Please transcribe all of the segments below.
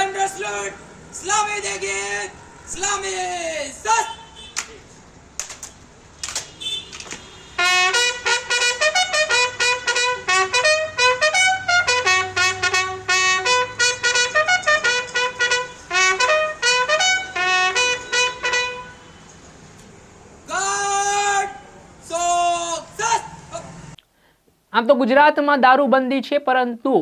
Under salute सलामी देगी सलामी सत આમ તો ગુજરાતમાં દારૂબંધી છે, પરંતુ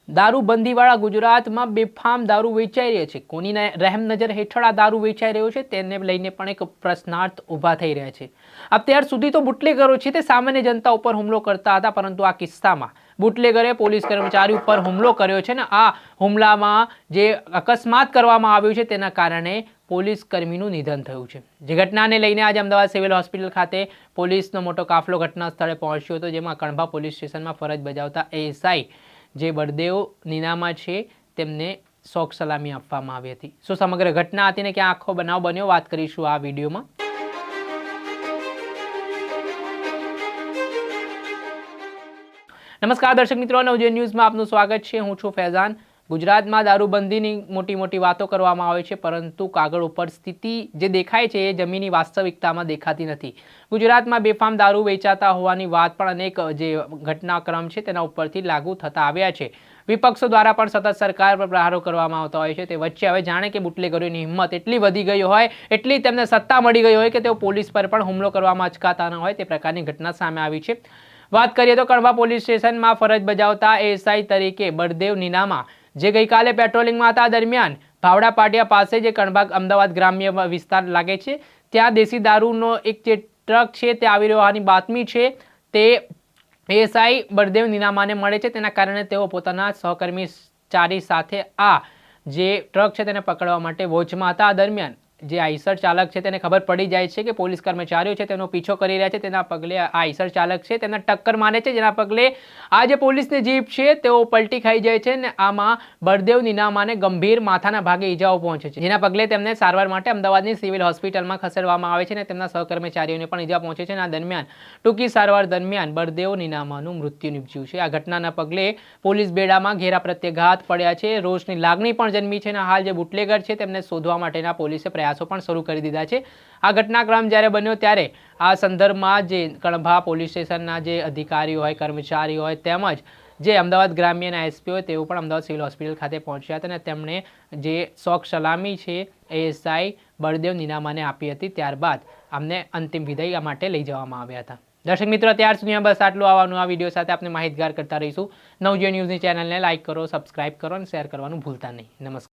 દારૂબંધીવાળા ગુજરાતમાં બેફામ દારૂ વેચાઈ રહ્યો છે. કોની રહેમ નજર હેઠળ આ દારૂ વેચાઈ રહ્યો છે તેને લઈને પણ એક પ્રશ્નાર્થ ઊભા થઈ રહ્યા છે. અત્યાર સુધી તો બુટલેગરો છે તે સામાન્ય જનતા ઉપર હુમલો કરતા હતા, પરંતુ આ કિસ્સામાં બુટલેગરે પોલીસ કર્મચારી ઉપર હુમલો કર્યો છે ને આ હુમલામાં જે અકસ્માત કરવામાં આવ્યો છે તેના કારણે પોલીસ કર્મીનું નિધન થયું છે. જે ઘટનાને લઈને આજે અમદાવાદ સિવિલ હોસ્પિટલ ખાતે પોલીસનો મોટો કાફલો ઘટના સ્થળે પહોંચ્યો હતો, જેમાં કણભા પોલીસ સ્ટેશનમાં ફરજ બજાવતા એએસઆઈ જે બળદેવ નીનામા છે તેમને શોક સલામી આપવામાં આવી હતી. શું સમગ્ર ઘટના હતી ને ક્યાં આખો બનાવ બન્યો, વાત કરીશું આ વિડીયોમાં. નમસ્કાર દર્શક મિત્રો, નવજીવન ન્યૂઝમાં આપનું સ્વાગત છે. હું છું ફૈઝાન. ગુજરાતમાં દારૂબંધીની મોટી વાતો કરવામાં આવે છે, પરંતુ કાગળ ઉપર સ્થિતિ જે દેખાય છે એ જમીની વાસ્તવિકતામાં દેખાતી નથી. ગુજરાતમાં બેફામ દારૂ વેચાતા હોવાની વાત પણ અનેક જે ઘટનાક્રમ છે તેના ઉપરથી લાગુ થતા આવ્યા છે. વિપક્ષો દ્વારા પણ સતત સરકાર પર પ્રહારો કરવામાં આવતા હોય છે. તે વચ્ચે હવે જાણે કે બુટલેગરોની હિંમત એટલી વધી ગઈ હોય, એટલી તેમને સત્તા મળી ગઈ હોય કે તેઓ પોલીસ પર પણ હુમલો કરવામાં અચકાતા ન હોય તે પ્રકારની ઘટના સામે આવી છે. વાત કરીએ તો કણભા પોલીસ સ્ટેશનમાં ફરજ બજાવતા એએસઆઈ તરીકે બળદેવ નીનામા જે ગઈકાલે પેટ્રોલિંગમાં હતા, દરમિયાન ભાવડા પાટિયા પાસે જે કણભા અમદાવાદ ગ્રામ્ય વિસ્તાર લાગે છે ત્યાં દેશી દારૂનો એક જે ટ્રક છે તે આવી રહ્યો હોવાની બાતમી છે તે એએસઆઈ બળદેવ નીનામાને મળે છે. તેના કારણે તેઓ પોતાના સહકર્મચારી સાથે આ જે ટ્રક છે તેને પકડવા માટે વોચમાં હતા. દરમિયાન જે આઈસર ચાલક છે તેને ખબર પડી જાય છે કે પોલીસ કર્મચારીઓ છે તેનો પીછો કરી રહ્યા છે. તેના પગલે આ આઈસર ચાલક છે તેને ટક્કર મારે છે, જેના પગલે આ જે પોલીસની જીપ છે તેઓ પલટી ખાઈ જાય છે અને આમાં બળદેવ નીનામાને ગંભીર માથાના ભાગે ઈજાઓ પહોંચે છે, જેના પગલે તેમને સારવાર માટે અમદાવાદની સિવિલ હોસ્પિટલમાં ખસેડવામાં આવે છે અને તેમના સહકર્મચારીઓને પણ ઈજા પહોંચે છે. આ દરમિયાન ટૂંકી સારવાર દરમિયાન બળદેવ નીનામાનું મૃત્યુ નીપજ્યું છે. આ ઘટનાના પગલે પોલીસ બેડામાં ઘેરા પ્રત્યાઘાત પડ્યા છે, રોષની લાગણી પણ જન્મી છે અને હાલ જે બુટલેગર છે તેમને શોધવા માટેના પોલીસે પ્રયાસો પણ શરૂ કરી દીધા છે. આ ઘટનાક્રમ જ્યારે બન્યો ત્યારે આ સંદર્ભમાં જે કણભા પોલીસ સ્ટેશનના જે અધિકારીઓ હોય, કર્મચારીઓ હોય, તેમજ જે અમદાવાદ ગ્રામ્યના એસપી હોય તેઓ પણ અમદાવાદ સિવિલ હોસ્પિટલ ખાતે પહોંચ્યા હતા અને તેમણે જે શોક સલામી છે એએસઆઈ બળદેવ નીનામાને આપી હતી. ત્યારબાદ અમને અંતિમ વિદાય માટે લઈ જવામાં આવ્યા હતા. દર્શક મિત્રો, ત્યાર સુધી બસ આટલું. આવવાનું આ વિડીયો સાથે આપણે માહિતગાર કરતા રહીશું. નવજીવન ન્યૂઝની ચેનલને લાઇક કરો, સબસ્ક્રાઇબ કરો અને શેર કરવાનું ભૂલતા નહીં. નમસ્કાર.